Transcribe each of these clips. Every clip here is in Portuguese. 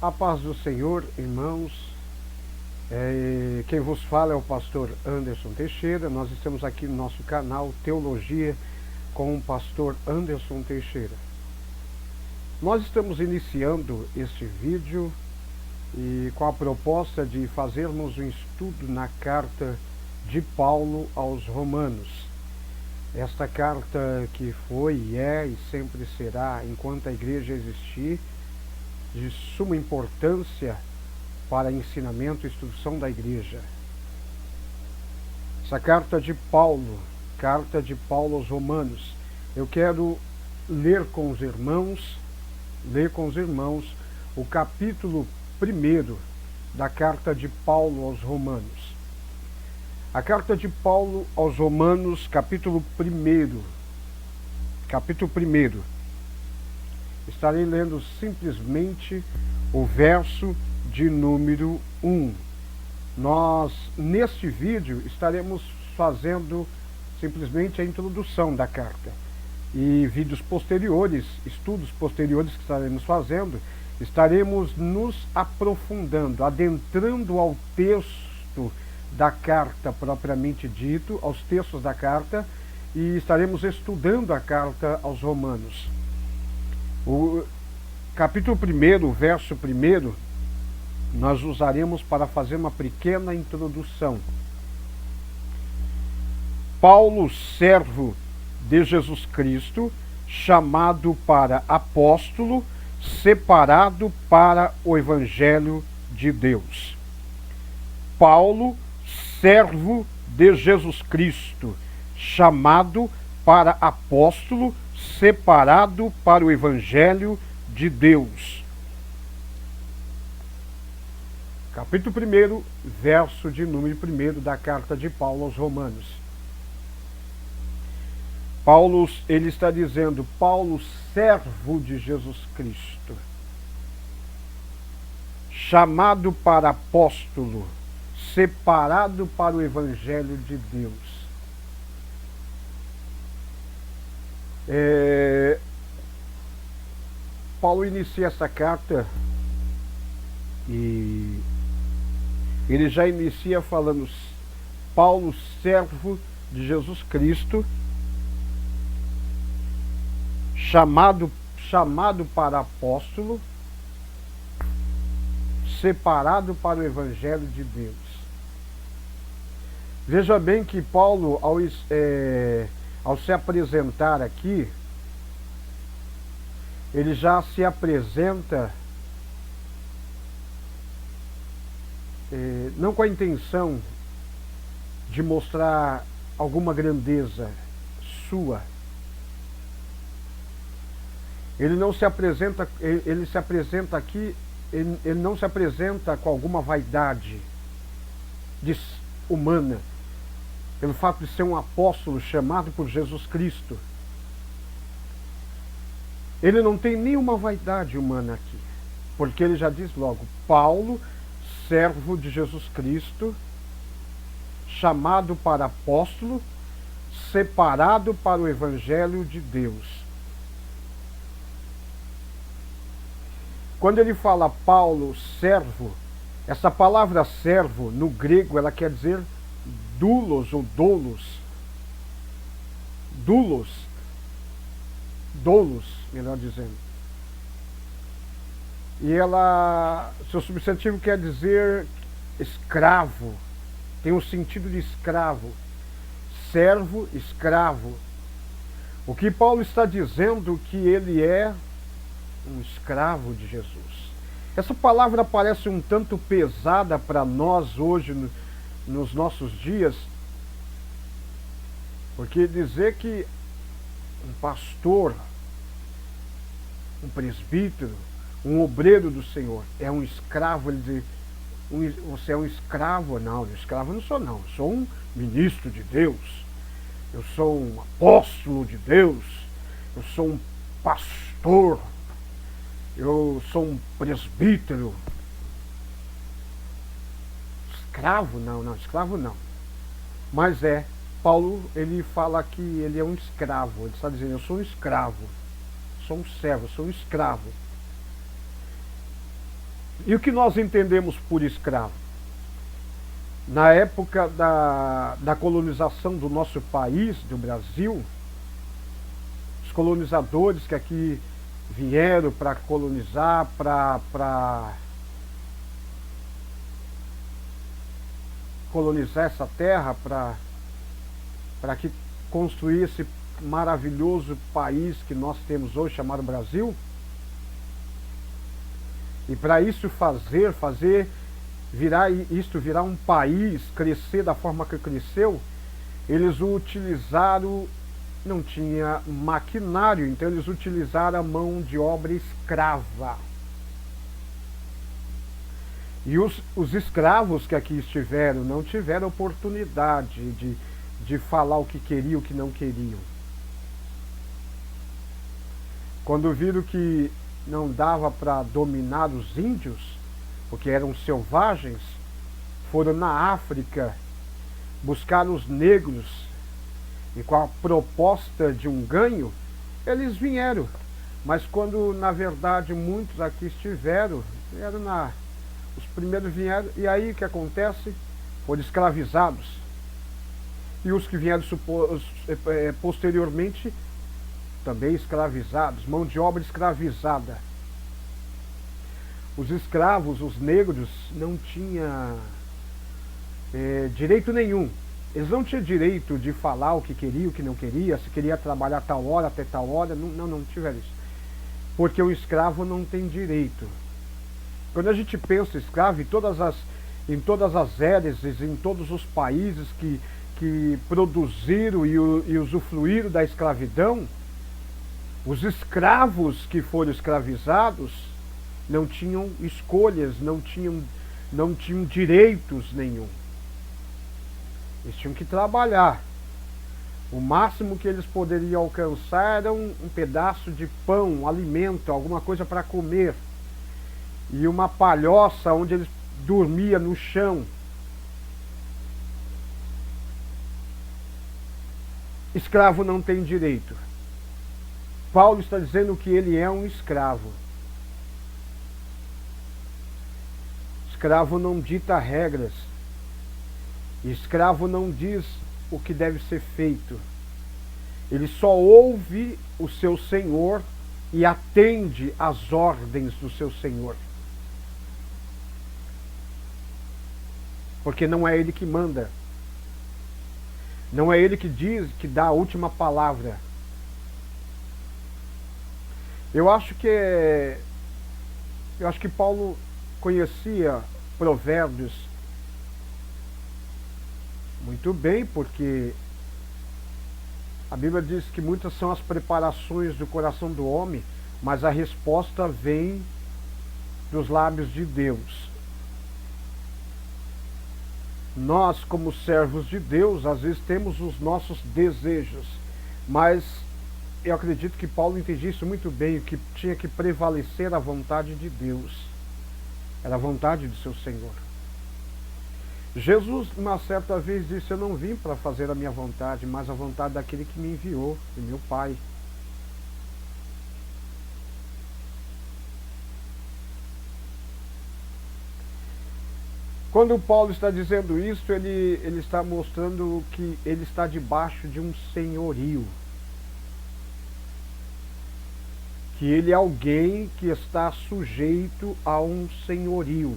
A paz do Senhor, irmãos. Quem vos fala é o pastor Anderson Teixeira. Nós estamos aqui no nosso canal Teologia com o pastor Anderson Teixeira. Nós estamos iniciando este vídeo e com a proposta de fazermos um estudo na carta de Paulo aos Romanos. Esta carta que foi, é e sempre será, enquanto a igreja existir, de suma importância para ensinamento e instrução da igreja. Essa carta de Paulo aos Romanos, eu quero ler com os irmãos o capítulo 1 da carta de Paulo aos Romanos. A carta de Paulo aos Romanos, capítulo 1. Estarei lendo simplesmente o verso de número 1. Nós, neste vídeo, estaremos fazendo simplesmente a introdução da carta. E vídeos posteriores, estudos posteriores que estaremos fazendo, estaremos nos aprofundando, adentrando ao texto da carta propriamente dito, aos textos da carta, e estaremos estudando a carta aos Romanos. O capítulo 1, verso 1, nós usaremos para fazer uma pequena introdução. Paulo, servo de Jesus Cristo, chamado para apóstolo, separado para o Evangelho de Deus. Paulo, servo de Jesus Cristo, chamado para apóstolo, separado para o Evangelho de Deus. Capítulo 1, verso de número 1 da carta de Paulo aos Romanos. Paulo, ele está dizendo, Paulo, servo de Jesus Cristo, chamado para apóstolo, separado para o Evangelho de Deus. Paulo inicia essa carta e ele já inicia falando, Paulo, servo de Jesus Cristo, chamado para apóstolo, separado para o Evangelho de Deus. Veja bem que Paulo, ao se apresentar aqui, ele já se apresenta não com a intenção de mostrar alguma grandeza sua. Ele não se apresenta, ele se apresenta aqui, ele não se apresenta com alguma vaidade humana, pelo fato de ser um apóstolo chamado por Jesus Cristo. Ele não tem nenhuma vaidade humana aqui, porque ele já diz logo, Paulo, servo de Jesus Cristo, chamado para apóstolo, separado para o Evangelho de Deus. Quando ele fala Paulo, servo, essa palavra servo, no grego, ela quer dizer doulos ou doulos. Doulos, melhor dizendo. E seu substantivo quer dizer escravo, tem um sentido de escravo, servo, escravo. O que Paulo está dizendo que ele é um escravo de Jesus. Essa palavra parece um tanto pesada para nós hoje, nos nossos dias, porque dizer que um pastor, um presbítero, um obreiro do Senhor é um escravo, ele diz, você é um escravo? Não, escravo não sou não, eu sou um ministro de Deus, eu sou um apóstolo de Deus, eu sou um pastor, eu sou um presbítero. Escravo? Não, escravo não. Mas Paulo, ele fala que ele é um escravo, ele está dizendo, eu sou um escravo, sou um servo, sou um escravo. E o que nós entendemos por escravo? Na época da colonização do nosso país, do Brasil, os colonizadores que aqui vieram para colonizar, para colonizar essa terra, para que construir esse maravilhoso país que nós temos hoje, chamado Brasil. E para isso virar um país, crescer da forma que cresceu, eles utilizaram, não tinha maquinário, então eles utilizaram a mão de obra escrava. E os escravos que aqui estiveram não tiveram oportunidade de falar o que queriam, o que não queriam. Quando viram que não dava para dominar os índios, porque eram selvagens, foram na África buscar os negros e com a proposta de um ganho, eles vieram. Mas quando na verdade muitos aqui estiveram, os primeiros vieram, e aí o que acontece? Foram escravizados. E os que vieram posteriormente, também escravizados, mão de obra escravizada. Os escravos, os negros, não tinham direito nenhum. Eles não tinham direito de falar o que queria, o que não queria, se queria trabalhar tal hora, até tal hora, não tiveram isso. Porque o escravo não tem direito. Quando a gente pensa em escravo, em todas as héreses, em todos os países que produziram e usufruíram da escravidão, os escravos que foram escravizados não tinham escolhas, não tinham direitos nenhum. Eles tinham que trabalhar. O máximo que eles poderiam alcançar era um pedaço de pão, um alimento, alguma coisa para comer. E uma palhoça onde eles dormiam no chão. Escravo não tem direito. Paulo está dizendo que ele é um escravo. Escravo não dita regras. Escravo não diz o que deve ser feito. Ele só ouve o seu senhor e atende às ordens do seu senhor. Porque não é ele que manda. Não é ele que diz, que dá a última palavra. Eu acho que Paulo conhecia Provérbios muito bem, porque a Bíblia diz que muitas são as preparações do coração do homem, mas a resposta vem dos lábios de Deus. Nós, como servos de Deus, às vezes temos os nossos desejos, mas eu acredito que Paulo entendia isso muito bem, que tinha que prevalecer a vontade de Deus. Era a vontade do seu Senhor. Jesus, uma certa vez, disse: eu não vim para fazer a minha vontade, mas a vontade daquele que me enviou, de meu Pai. Quando Paulo está dizendo isso, ele está mostrando que ele está debaixo de um senhorio. Que ele é alguém que está sujeito a um senhorio.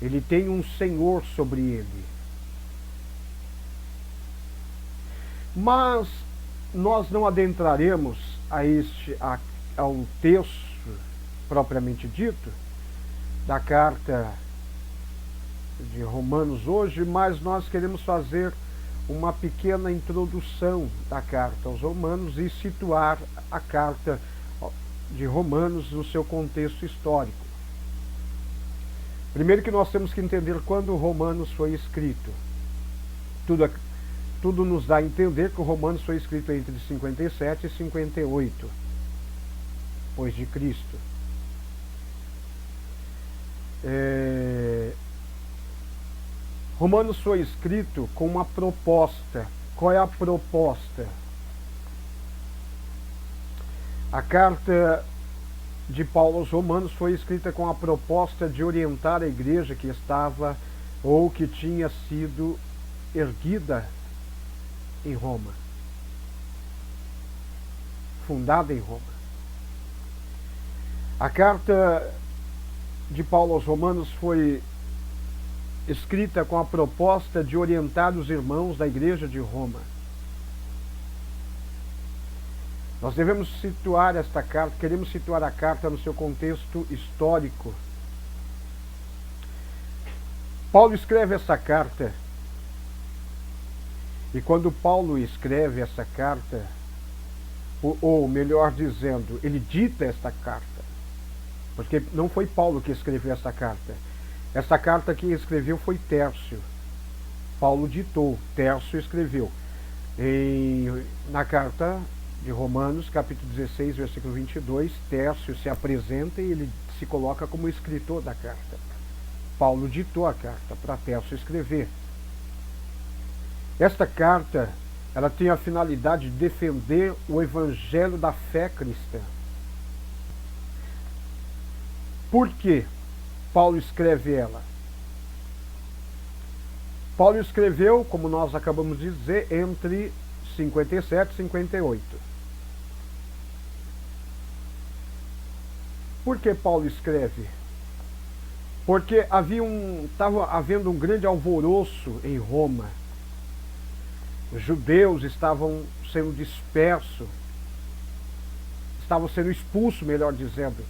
Ele tem um senhor sobre ele. Mas nós não adentraremos ao texto propriamente dito da carta de Romanos hoje, mas nós queremos fazer uma pequena introdução da carta aos Romanos e situar a carta de Romanos no seu contexto histórico. Primeiro que nós temos que entender quando Romanos foi escrito. Tudo nos dá a entender que o Romanos foi escrito entre 57 e 58 depois de Cristo. Romanos foi escrito com uma proposta. Qual é a proposta? A carta de Paulo aos Romanos foi escrita com a proposta de orientar a igreja que estava ou que tinha sido erguida em Roma, fundada em Roma. A carta de Paulo aos Romanos foi escrita com a proposta de orientar os irmãos da igreja de Roma. Nós devemos situar esta carta, queremos situar a carta no seu contexto histórico. Paulo escreve essa carta, e quando Paulo escreve essa carta, ou melhor dizendo, ele dita esta carta, porque não foi Paulo que escreveu essa carta. Essa carta quem escreveu foi Tércio. Paulo ditou, Tércio escreveu. Na carta de Romanos, capítulo 16, versículo 22, Tércio se apresenta e ele se coloca como escritor da carta. Paulo ditou a carta para Tércio escrever. Esta carta, ela tem a finalidade de defender o evangelho da fé cristã. Por que Paulo escreve ela? Paulo escreveu, como nós acabamos de dizer, entre 57 e 58. Por que Paulo escreve? Porque estava havendo um grande alvoroço em Roma. Os judeus estavam sendo dispersos, estavam sendo expulsos, melhor dizendo,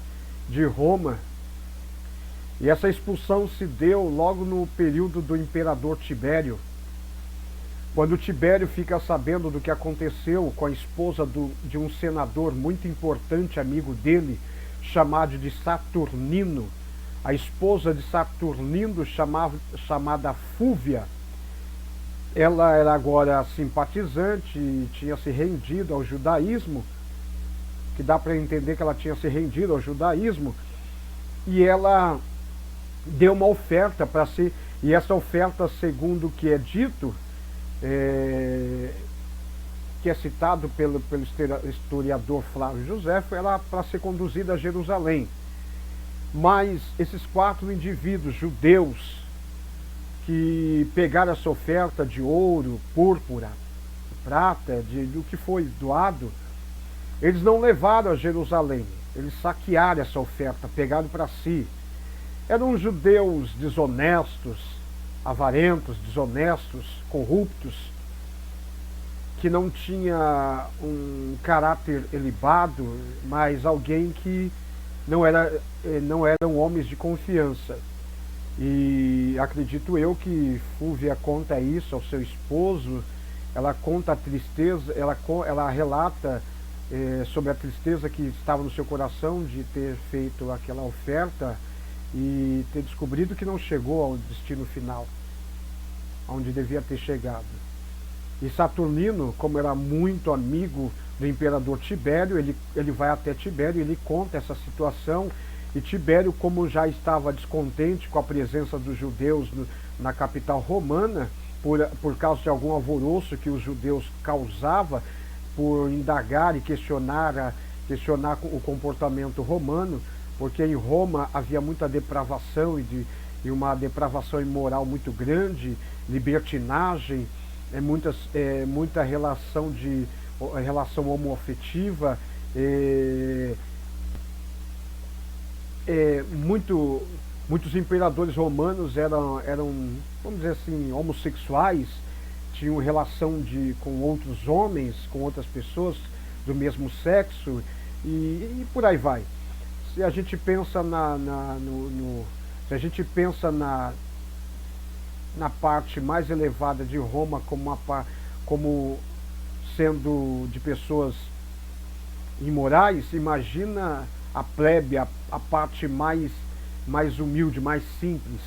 de Roma. E essa expulsão se deu logo no período do imperador Tibério. Quando Tibério fica sabendo do que aconteceu com a esposa de um senador muito importante, amigo dele, chamado de Saturnino, a esposa de Saturnino, chamada Fúvia, ela era agora simpatizante e tinha se rendido ao judaísmo, que dá para entender que ela tinha se rendido ao judaísmo, e ela deu uma oferta para si, e essa oferta, segundo o que é dito, que é citado pelo historiador Flávio José, era para ser conduzida a Jerusalém. Mas esses 4 indivíduos judeus que pegaram essa oferta de ouro, púrpura, prata, do que foi doado, eles não levaram a Jerusalém, eles saquearam essa oferta, pegaram para si. Eram judeus desonestos, avarentos, desonestos, corruptos, que não tinha um caráter elevado, mas alguém que não eram homens de confiança. E acredito eu que Fúvia conta isso ao seu esposo, ela conta a tristeza, ela relata sobre a tristeza que estava no seu coração de ter feito aquela oferta e ter descobrido que não chegou ao destino final, onde devia ter chegado. E Saturnino, como era muito amigo do imperador Tibério, ele vai até Tibério e ele conta essa situação. E Tibério, como já estava descontente com a presença dos judeus na capital romana, por causa de algum alvoroço que os judeus causavam, por indagar e questionar o comportamento romano, porque em Roma havia muita depravação e uma depravação imoral muito grande, libertinagem, muita relação homoafetiva, muitos imperadores romanos eram, vamos dizer assim, homossexuais, tinham relação com outros homens, com outras pessoas do mesmo sexo, e por aí vai. Se a gente pensa na parte mais elevada de Roma como sendo de pessoas imorais, imagina a plebe, a parte mais humilde, mais simples.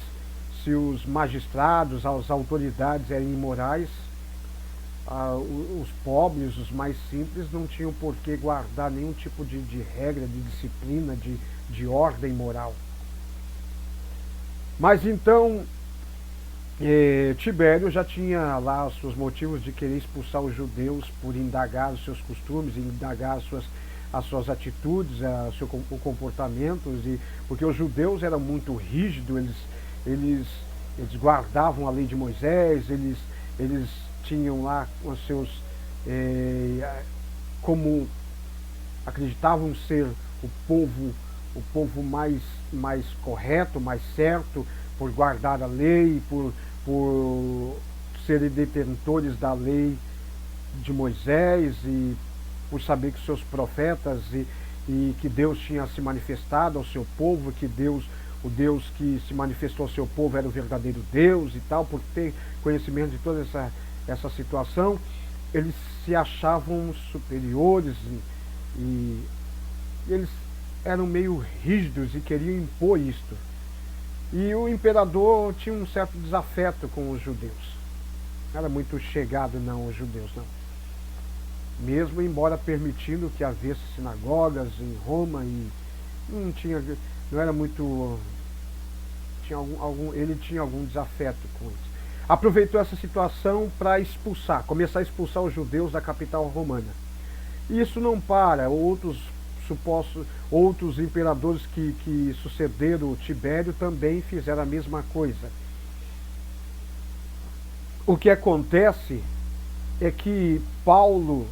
Se os magistrados, as autoridades eram imorais, os pobres, os mais simples, não tinham por que guardar nenhum tipo de regra, de disciplina, de ordem moral. Mas então, Tibério já tinha lá os seus motivos de querer expulsar os judeus por indagar os seus costumes, indagar as suas atitudes, o comportamento, porque os judeus eram muito rígidos, eles guardavam a lei de Moisés, eles tinham lá os seus, como acreditavam ser o povo mais correto, mais certo, por guardar a lei, por serem detentores da lei de Moisés e por saber que seus profetas e que Deus tinha se manifestado ao seu povo, que o Deus que se manifestou ao seu povo era o verdadeiro Deus e tal, por ter conhecimento de toda essa situação, eles se achavam superiores e eles eram meio rígidos e queriam impor isto. E o imperador tinha um certo desafeto com os judeus. Não era muito chegado não os judeus, não. Mesmo embora permitindo que havesse sinagogas em Roma e não era muito, ele tinha algum desafeto com isso. Aproveitou essa situação para começar a expulsar os judeus da capital romana. E isso não para, outros imperadores que sucederam Tibério também fizeram a mesma coisa. O que acontece é que Paulo,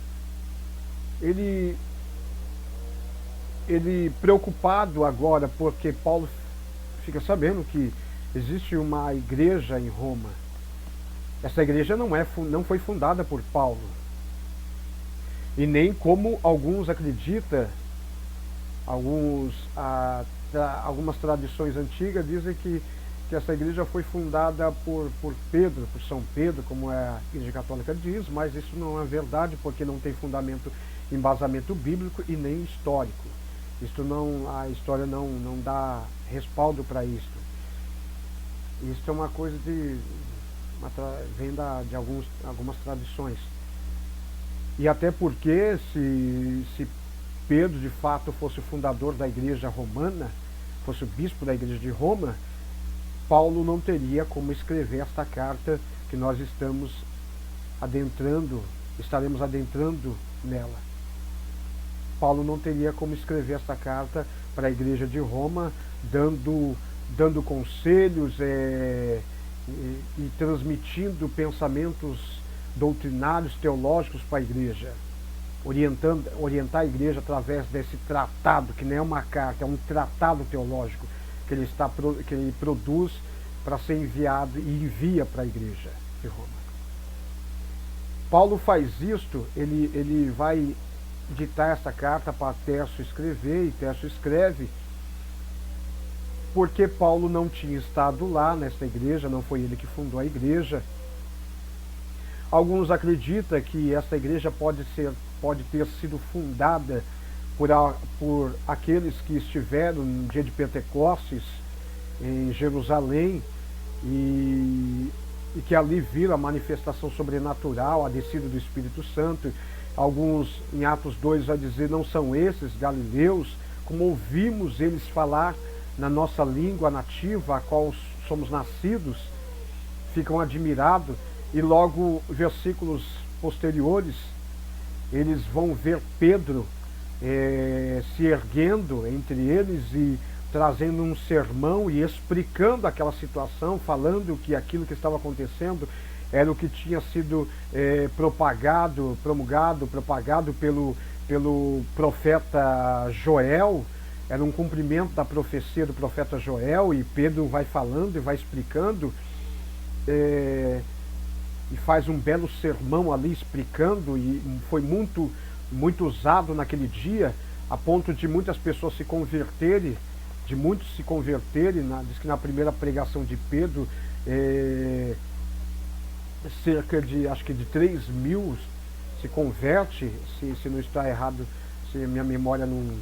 ele preocupado agora, porque Paulo fica sabendo que existe uma igreja em Roma. Essa igreja não foi fundada por Paulo. E nem como alguns acreditam, algumas tradições antigas dizem que essa igreja foi fundada por Pedro, por São Pedro, como a Igreja Católica diz, mas isso não é verdade, porque não tem embasamento bíblico e nem histórico. A história não dá respaldo para isto. Isso é uma coisa vem de algumas tradições. E até porque se Pedro de fato fosse o fundador da igreja romana, fosse o bispo da igreja de Roma, Paulo não teria como escrever esta carta que nós estaremos adentrando nela. Paulo não teria como escrever esta carta para a igreja de Roma, dando conselhos e transmitindo pensamentos doutrinários, teológicos para a igreja, orientar a igreja através desse tratado, que não é uma carta, é um tratado teológico que ele produz para ser enviado e envia para a igreja de Roma. Paulo faz isto, ele vai ditar essa carta para Tércio escrever, e Tércio escreve, porque Paulo não tinha estado lá nesta igreja, não foi ele que fundou a igreja. Alguns acreditam que esta igreja pode ter sido fundada por aqueles que estiveram no dia de Pentecostes em Jerusalém e que ali viram a manifestação sobrenatural, a descida do Espírito Santo. Alguns, em Atos 2, vai dizer, não são esses galileus, como ouvimos eles falar na nossa língua nativa, a qual somos nascidos, ficam admirados, e logo, versículos posteriores, eles vão ver Pedro se erguendo entre eles e trazendo um sermão e explicando aquela situação, falando que aquilo que estava acontecendo era o que tinha sido propagado pelo profeta Joel, era um cumprimento da profecia do profeta Joel, e Pedro vai falando e vai explicando, e faz um belo sermão ali explicando, e foi muito usado naquele dia, a ponto de muitas pessoas se converterem, diz que na primeira pregação de Pedro, cerca de, acho que de 3.000 se converte, se não está errado, se minha memória não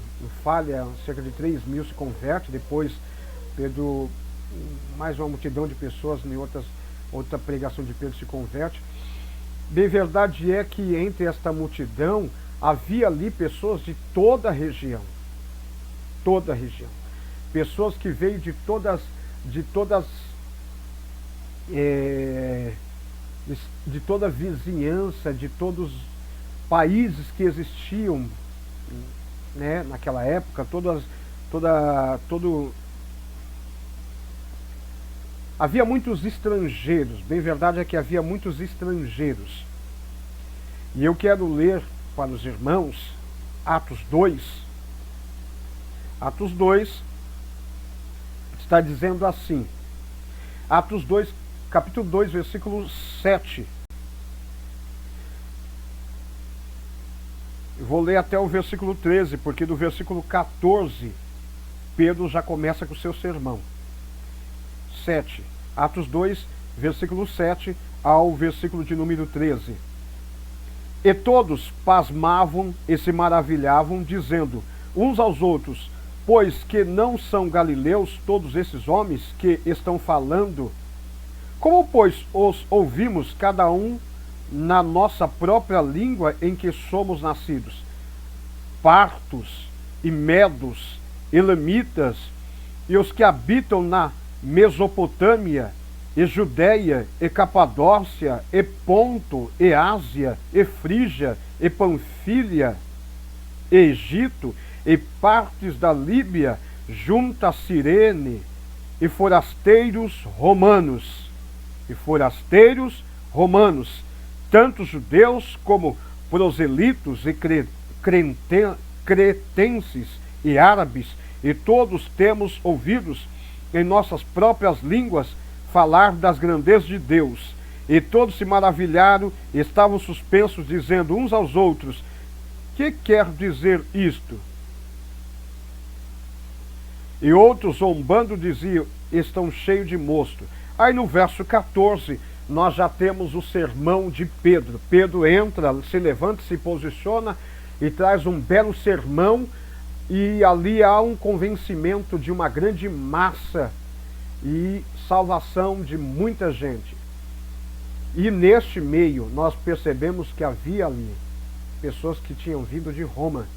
falha, cerca de 3.000 se converte, depois Pedro, mais uma multidão de pessoas em outra pregação de Pedro se converte. Bem, verdade é que entre esta multidão havia ali pessoas de toda a região, pessoas que veio de toda a vizinhança, de todos os países que existiam né, naquela época, havia muitos estrangeiros, bem verdade é que havia muitos estrangeiros. E eu quero ler para os irmãos Atos 2. Atos 2 está dizendo assim, Atos 2, capítulo 2, versículo 7. Eu vou ler até o versículo 13, porque do versículo 14, Pedro já começa com o seu sermão. 7. Atos 2, versículo 7 ao versículo de número 13. E todos pasmavam e se maravilhavam, dizendo uns aos outros, pois que não são galileus todos esses homens que estão falando? Como, pois, os ouvimos cada um na nossa própria língua em que somos nascidos? Partos e medos, elamitas, e os que habitam na Mesopotâmia, e Judéia, e Capadócia, e Ponto, e Ásia, e Frígia, e Panfilha, e Egito, e partes da Líbia, junto a Cirene, e forasteiros romanos, tanto judeus como proselitos e cretenses e árabes, e todos temos ouvidos em nossas próprias línguas falar das grandezas de Deus. E todos se maravilharam e estavam suspensos, dizendo uns aos outros, que quer dizer isto? E outros, zombando, diziam, estão cheios de mosto. Aí no verso 14, nós já temos o sermão de Pedro. Pedro entra, se levanta, se posiciona e traz um belo sermão, e ali há um convencimento de uma grande massa e salvação de muita gente. E neste meio nós percebemos que havia ali pessoas que tinham vindo de Roma.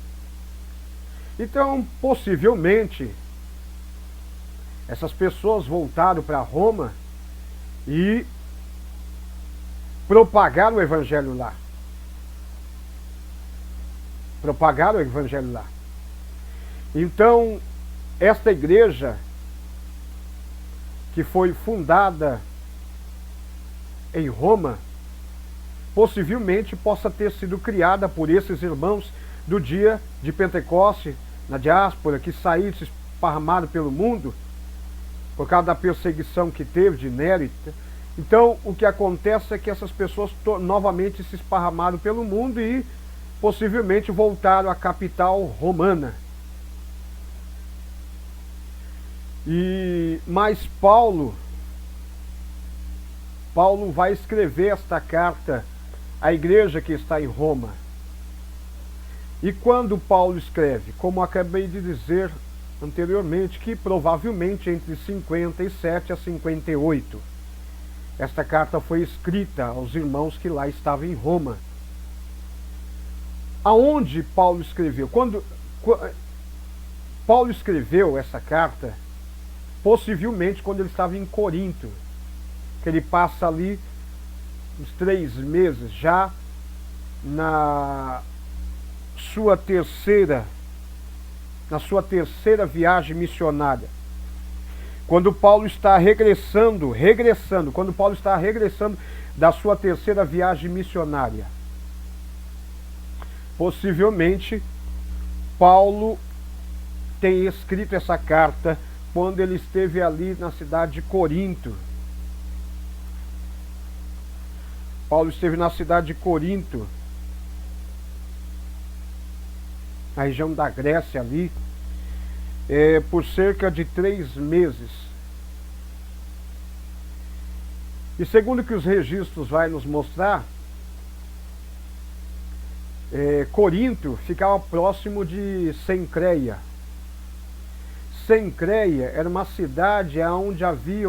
Então, possivelmente, essas pessoas voltaram para Roma e propagaram o evangelho lá. Então, esta igreja que foi fundada em Roma, possivelmente possa ter sido criada por esses irmãos do dia de Pentecoste, na diáspora, que saíram, se esparramaram pelo mundo, por causa da perseguição que teve de Nero. Então, o que acontece é que essas pessoas novamente se esparramaram pelo mundo e possivelmente voltaram à capital romana. Mas Paulo vai escrever esta carta à igreja que está em Roma. E quando Paulo escreve, como acabei de dizer anteriormente, que provavelmente entre 57 a 58, esta carta foi escrita aos irmãos que lá estavam em Roma. Aonde Paulo escreveu? Quando Paulo escreveu essa carta, possivelmente quando ele estava em Corinto, que ele passa ali uns 3 meses já na sua terceira viagem missionária. Quando Paulo está regressando da sua terceira viagem missionária, possivelmente Paulo tem escrito essa carta quando ele esteve ali na cidade de Corinto. Paulo esteve na cidade de Corinto, na região da Grécia ali, por cerca de 3 meses. E segundo que os registros vai nos mostrar, Corinto ficava próximo de Cencreia. Cencreia era uma cidade onde havia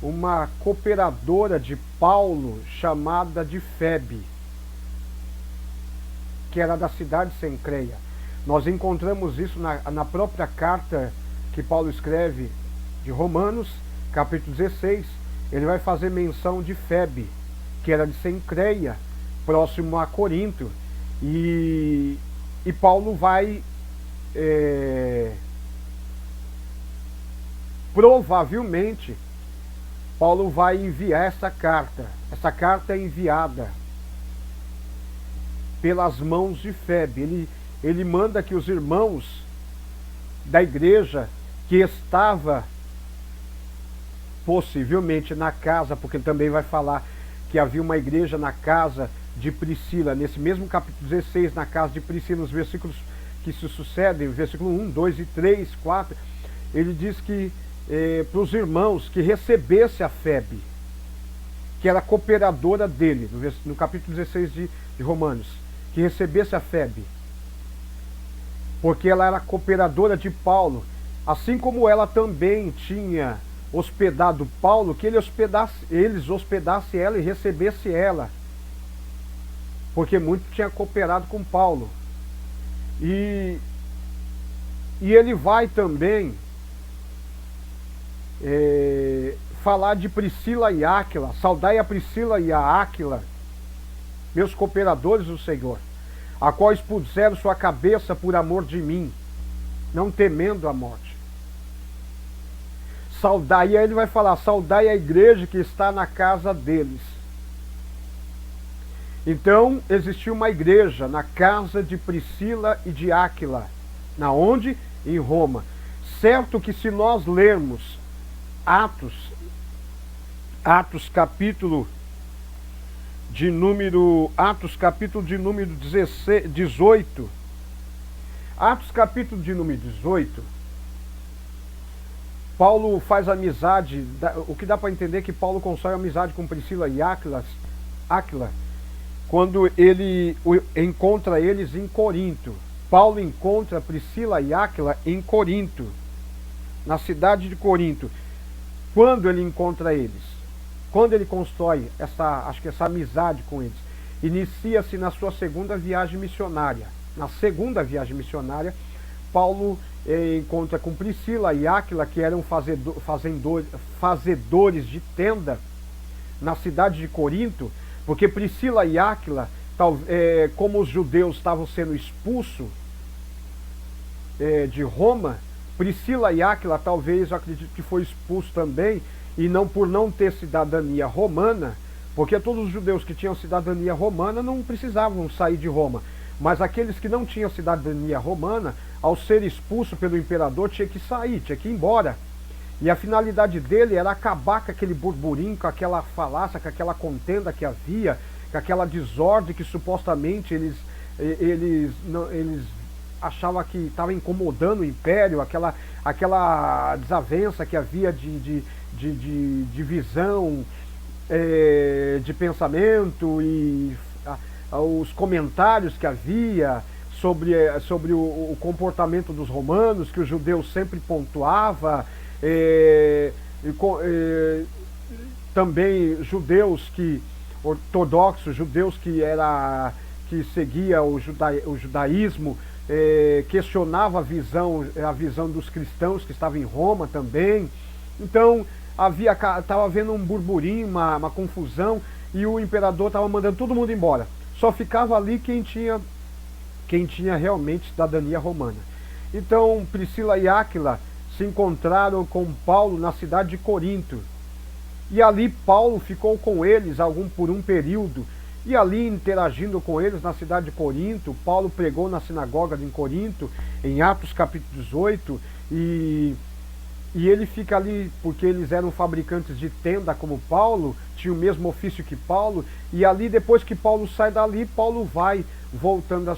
uma cooperadora de Paulo chamada de Febe, que era da cidade de Cencreia. Nós encontramos isso na própria carta que Paulo escreve de Romanos, capítulo 16. Ele vai fazer menção de Febe, que era de Cencreia, próximo a Corinto. E E Paulo vai, provavelmente, Paulo vai enviar essa carta. Essa carta é enviada pelas mãos de Febe. Ele manda que os irmãos da igreja que estava possivelmente na casa, porque ele também vai falar que havia uma igreja na casa de Priscila, nesse mesmo capítulo 16, na casa de Priscila, nos versículos que se sucedem, versículo 1, 2 e 3, 4, ele diz que para os irmãos que recebesse a Febe, que era cooperadora dele, no capítulo 16 de Romanos, que recebesse a Febe, porque ela era cooperadora de Paulo, assim como ela também tinha hospedado Paulo, que eles hospedassem ela e recebesse ela, porque muito tinha cooperado com Paulo. E ele vai também falar de Priscila e Áquila. Saudai a Priscila e a Áquila, meus cooperadores do Senhor, a qual expuseram sua cabeça por amor de mim, não temendo a morte. Saudai, e aí ele vai falar, saudai a igreja que está na casa deles. Então, existiu uma igreja na casa de Priscila e de Áquila. Na onde? Em Roma. Certo que se nós lermos Atos capítulo de número 18, Atos capítulo de número 18, Paulo faz amizade, o que dá para entender é que Paulo constrói amizade com Priscila e Áquila, quando ele encontra eles em Corinto. Paulo encontra Priscila e Áquila em Corinto, na cidade de Corinto. Quando ele encontra eles? Quando ele constrói essa amizade com eles? Inicia-se na sua segunda viagem missionária. Na segunda viagem missionária, Paulo encontra com Priscila e Áquila, que eram fazedores de tenda na cidade de Corinto, porque Priscila e Áquila, como os judeus estavam sendo expulsos de Roma, Priscila e Áquila, talvez, eu acredito que foi expulso também, e não por não ter cidadania romana, porque todos os judeus que tinham cidadania romana não precisavam sair de Roma, mas aqueles que não tinham cidadania romana, ao ser expulso pelo imperador, tinha que sair, tinha que ir embora. E a finalidade dele era acabar com aquele burburinho, com aquela falácia, com aquela contenda que havia, com aquela desordem que supostamente eles achavam que estava incomodando o império, aquela desavença que havia de visão, de pensamento, e os comentários que havia sobre o comportamento dos romanos, que os judeus sempre pontuava, também judeus ortodoxos, judeus que seguia o judaísmo, questionava a visão dos cristãos que estavam em Roma também. Então estava havendo um burburinho, uma confusão, e o imperador estava mandando todo mundo embora. Só ficava ali quem tinha realmente cidadania romana. Então Priscila e Áquila se encontraram com Paulo na cidade de Corinto. E ali Paulo ficou com eles por um período. E ali, interagindo com eles na cidade de Corinto, Paulo pregou na sinagoga em Corinto, em Atos capítulo 18, e ele fica ali porque eles eram fabricantes de tenda como Paulo, tinha o mesmo ofício que Paulo, e ali, depois que Paulo sai dali, Paulo vai, voltando da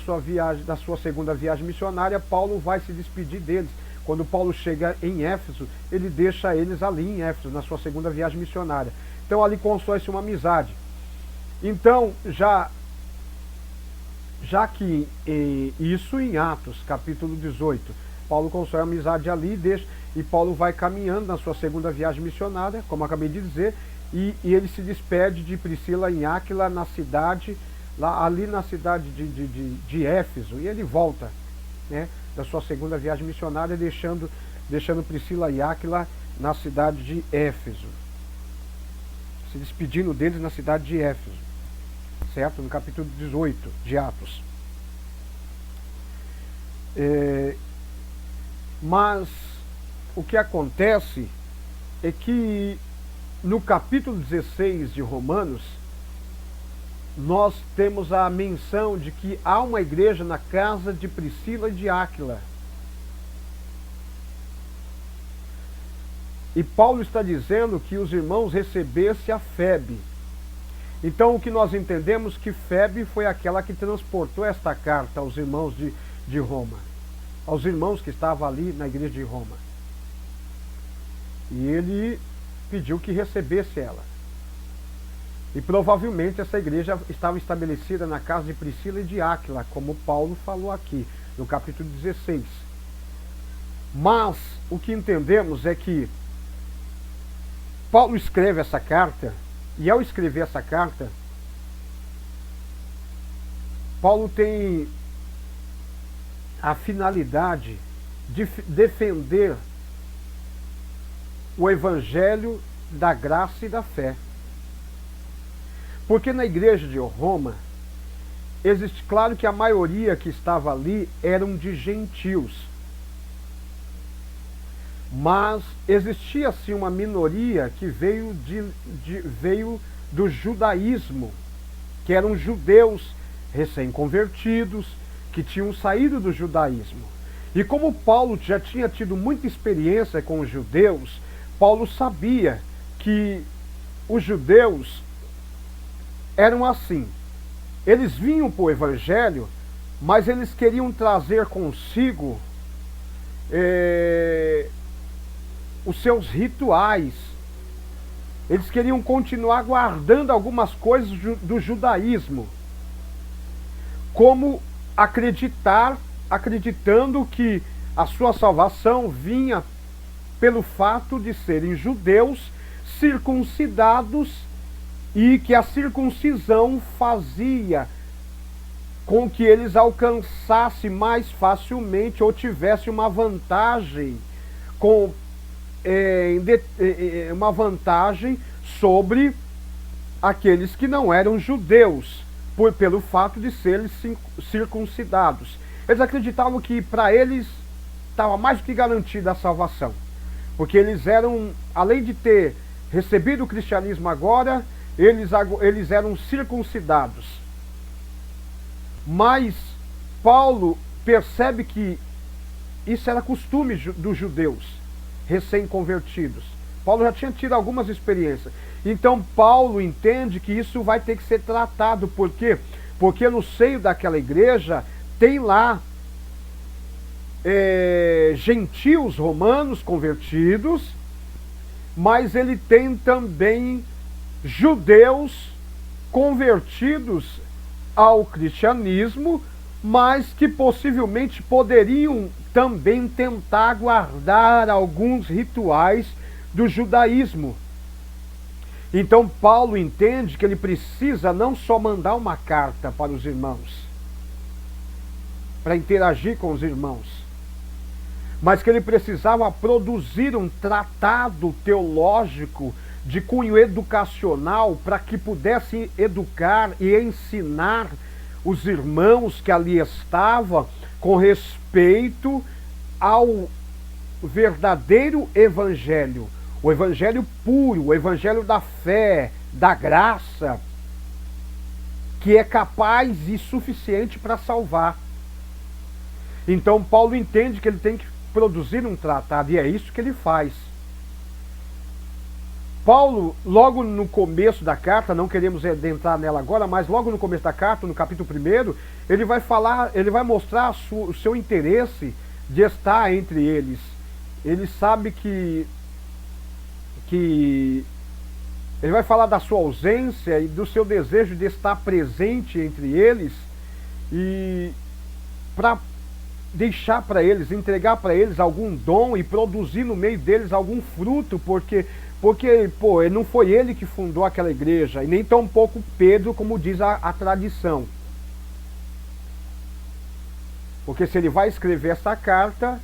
sua segunda viagem missionária, Paulo vai se despedir deles. Quando Paulo chega em Éfeso, ele deixa eles ali em Éfeso, na sua segunda viagem missionária. Então ali constrói-se uma amizade. Então, já que isso em Atos, capítulo 18, Paulo constrói a amizade ali e Paulo vai caminhando na sua segunda viagem missionária, como eu acabei de dizer, e ele se despede de Priscila e Áquila ali na cidade de Éfeso, e ele volta, né, da sua segunda viagem missionária, deixando Priscila e Áquila na cidade de Éfeso, se despedindo deles na cidade de Éfeso, certo? No capítulo 18 de Atos. Mas o que acontece é que no capítulo 16 de Romanos, nós temos a menção de que há uma igreja na casa de Priscila e de Áquila. E Paulo está dizendo que os irmãos recebessem a Febe. Então o que nós entendemos que Febe foi aquela que transportou esta carta aos irmãos de Roma, aos irmãos que estavam ali na igreja de Roma. E ele pediu que recebesse ela. E provavelmente essa igreja estava estabelecida na casa de Priscila e de Áquila, como Paulo falou aqui, no capítulo 16. Mas o que entendemos é que Paulo escreve essa carta, e ao escrever essa carta, Paulo tem a finalidade de defender o evangelho da graça e da fé. Porque na igreja de Roma, existe, claro que a maioria que estava ali eram de gentios. Mas existia sim uma minoria que veio do judaísmo, que eram judeus recém-convertidos, que tinham saído do judaísmo. E como Paulo já tinha tido muita experiência com os judeus, Paulo sabia que os judeus eram assim. Eles vinham para o evangelho, mas eles queriam trazer consigo os seus rituais. Eles queriam continuar guardando algumas coisas do judaísmo, como acreditando que a sua salvação vinha pelo fato de serem judeus circuncidados, e que a circuncisão fazia com que eles alcançassem mais facilmente ou tivessem uma vantagem uma vantagem sobre aqueles que não eram judeus, pelo fato de serem circuncidados. Eles acreditavam que para eles estava mais do que garantida a salvação, porque eles eram, além de ter recebido o cristianismo agora, eles eram circuncidados. Mas Paulo percebe que isso era costume dos judeus recém-convertidos. Paulo já tinha tido algumas experiências. Então Paulo entende que isso vai ter que ser tratado. Por quê? Porque no seio daquela igreja tem lá gentios romanos convertidos, mas ele tem também judeus convertidos ao cristianismo, mas que possivelmente poderiam também tentar guardar alguns rituais do judaísmo. Então Paulo entende que ele precisa não só mandar uma carta para os irmãos, para interagir com os irmãos, mas que ele precisava produzir um tratado teológico de cunho educacional para que pudesse educar e ensinar os irmãos que ali estavam com respeito ao verdadeiro evangelho, o evangelho puro, o evangelho da fé, da graça, que é capaz e suficiente para salvar. Então Paulo entende que ele tem que produzir um tratado, e é isso que ele faz. Paulo, logo no começo da carta, não queremos adentrar nela agora, mas logo no começo da carta, no capítulo 1, ele vai mostrar o seu interesse de estar entre eles. Ele sabe que ele vai falar da sua ausência e do seu desejo de estar presente entre eles, e para deixar para eles, entregar para eles algum dom e produzir no meio deles algum fruto, porque não foi ele que fundou aquela igreja, e nem tão pouco Pedro, como diz a tradição. Porque se ele vai escrever essa carta,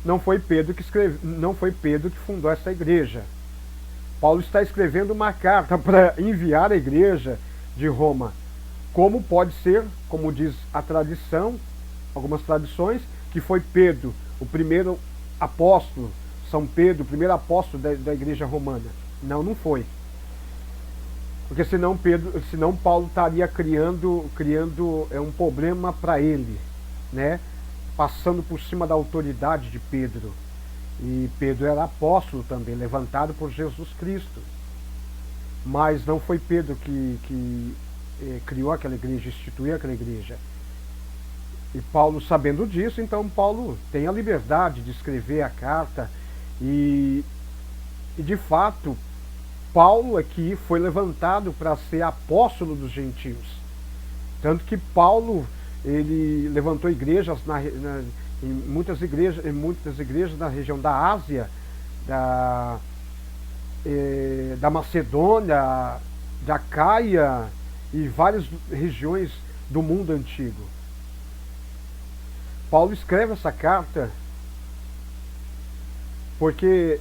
não foi Pedro que fundou essa igreja. Paulo está escrevendo uma carta para enviar à igreja de Roma. Como pode ser, como diz a tradição, algumas tradições, que foi Pedro, o primeiro apóstolo, São Pedro, o primeiro apóstolo da igreja romana. Não, não foi. Porque senão Paulo estaria criando um problema para ele, né? Passando por cima da autoridade de Pedro. E Pedro era apóstolo também, levantado por Jesus Cristo. Mas não foi Pedro que criou aquela igreja, instituiu aquela igreja. E Paulo, sabendo disso, então Paulo tem a liberdade de escrever a carta. E de fato, Paulo aqui foi levantado para ser apóstolo dos gentios. Tanto que Paulo, ele levantou igrejas em muitas igrejas na região da Ásia, da Macedônia, da Caia e várias regiões do mundo antigo. Paulo escreve essa carta porque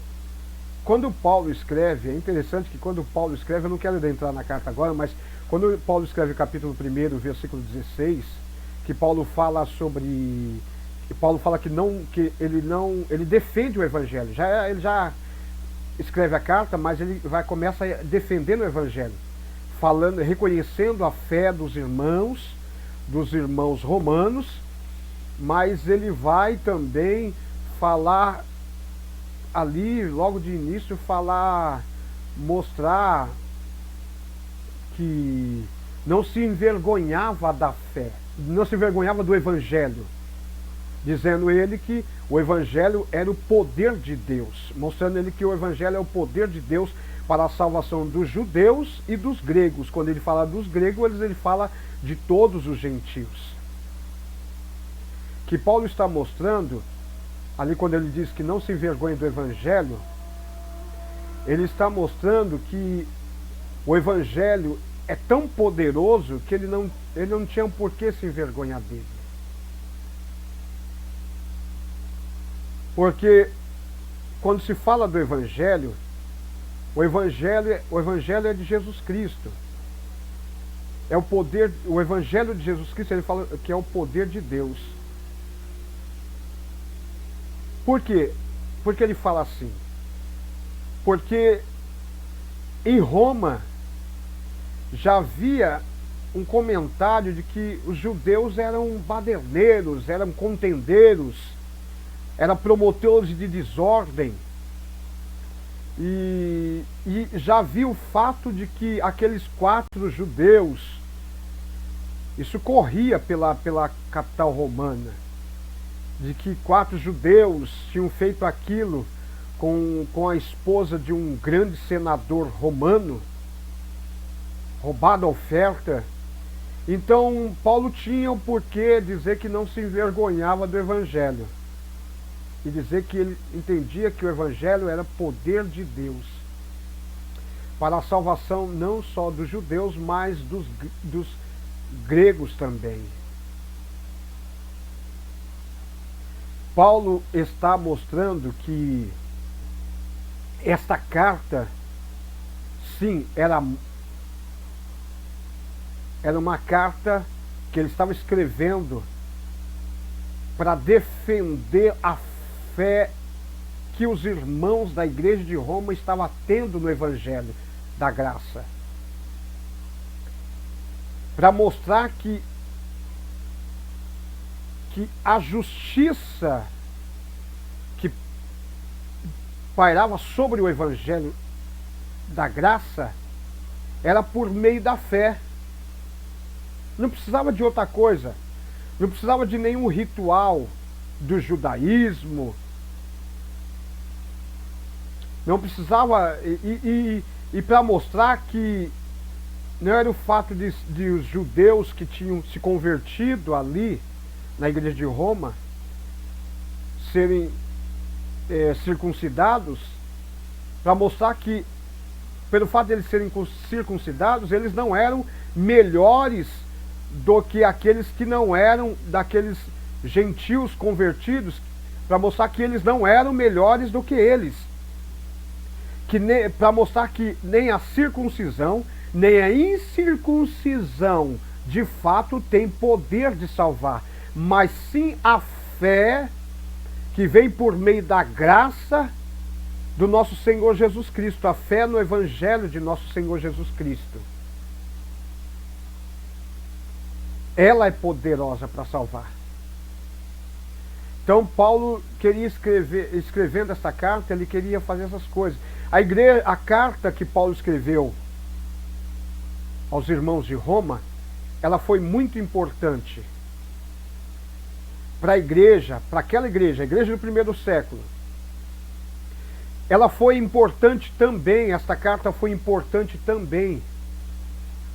quando Paulo escreve, é interessante que quando Paulo escreve, eu não quero entrar na carta agora, mas quando Paulo escreve o capítulo 1, versículo 16, que Paulo fala sobre... Paulo fala que ele defende o evangelho. Ele já escreve a carta, mas ele começa defendendo o evangelho, falando, reconhecendo a fé dos irmãos romanos, mas ele vai também falar ali, logo de início, mostrar que não se envergonhava da fé, não se envergonhava do evangelho, dizendo ele que o evangelho era o poder de Deus, mostrando ele que o evangelho é o poder de Deus para a salvação dos judeus e dos gregos. Quando ele fala dos gregos, ele fala de todos os gentios. Que Paulo está mostrando, ali quando ele diz que não se envergonha do evangelho, ele está mostrando que o evangelho é tão poderoso que ele não tinha por que se envergonhar dele. Porque quando se fala do evangelho, o evangelho é de Jesus Cristo. É o poder, o evangelho de Jesus Cristo, ele fala que é o poder de Deus. Por quê? Porque ele fala assim? Porque em Roma já havia um comentário de que os judeus eram baderneiros, eram contendeiros, eram promotores de desordem. E já havia o fato de que aqueles 4 judeus, isso corria pela capital romana, de que 4 judeus tinham feito aquilo com a esposa de um grande senador romano, roubado a oferta. Então Paulo tinha o porquê dizer que não se envergonhava do evangelho, e dizer que ele entendia que o evangelho era poder de Deus para a salvação não só dos judeus, mas dos gregos também. Paulo está mostrando que esta carta, sim, era uma carta que ele estava escrevendo para defender a fé que os irmãos da igreja de Roma estavam tendo no evangelho da graça. Para mostrar que a justiça que pairava sobre o evangelho da graça era por meio da fé. Não precisava de outra coisa. Não precisava de nenhum ritual do judaísmo. Não precisava, e para mostrar que não era o fato de os judeus que tinham se convertido ali na igreja de Roma serem circuncidados, para mostrar que pelo fato de eles serem circuncidados, eles não eram melhores do que aqueles que não eram, daqueles gentios convertidos, para mostrar que eles não eram melhores do que eles. Para mostrar que nem a circuncisão, nem a incircuncisão, de fato, tem poder de salvar. mas sim a fé que vem por meio da graça do nosso Senhor Jesus Cristo, a fé no Evangelho de nosso Senhor Jesus Cristo. Ela é poderosa para salvar. Então Paulo queria escrevendo essa carta, ele queria fazer essas coisas. A carta que Paulo escreveu aos irmãos de Roma, ela foi muito importante para a igreja, para aquela igreja, a igreja do primeiro século. Ela foi importante também, esta carta foi importante também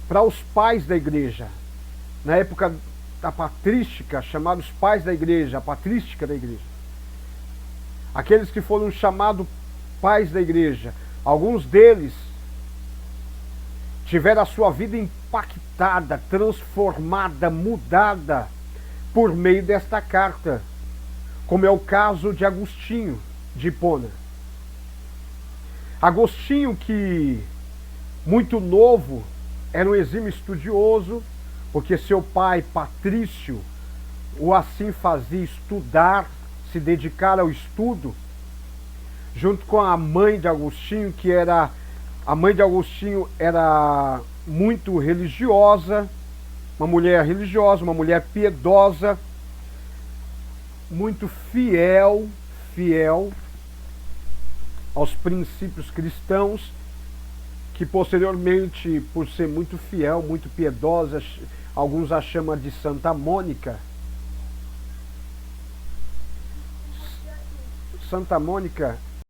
para os pais da igreja. Na época da patrística, chamados pais da igreja, a patrística da igreja. Aqueles que foram chamados pais da igreja, alguns deles tiveram a sua vida impactada, transformada, mudada por meio desta carta, como é o caso de Agostinho de Hipona. Agostinho, que muito novo, era um exímio estudioso, porque seu pai, Patrício, o assim fazia estudar, se dedicar ao estudo, junto com a mãe de Agostinho, a mãe de Agostinho era muito religiosa, uma mulher religiosa, uma mulher piedosa, muito fiel aos princípios cristãos, que posteriormente, por ser muito fiel, muito piedosa, alguns a chamam de Santa Mônica. Santa Mônica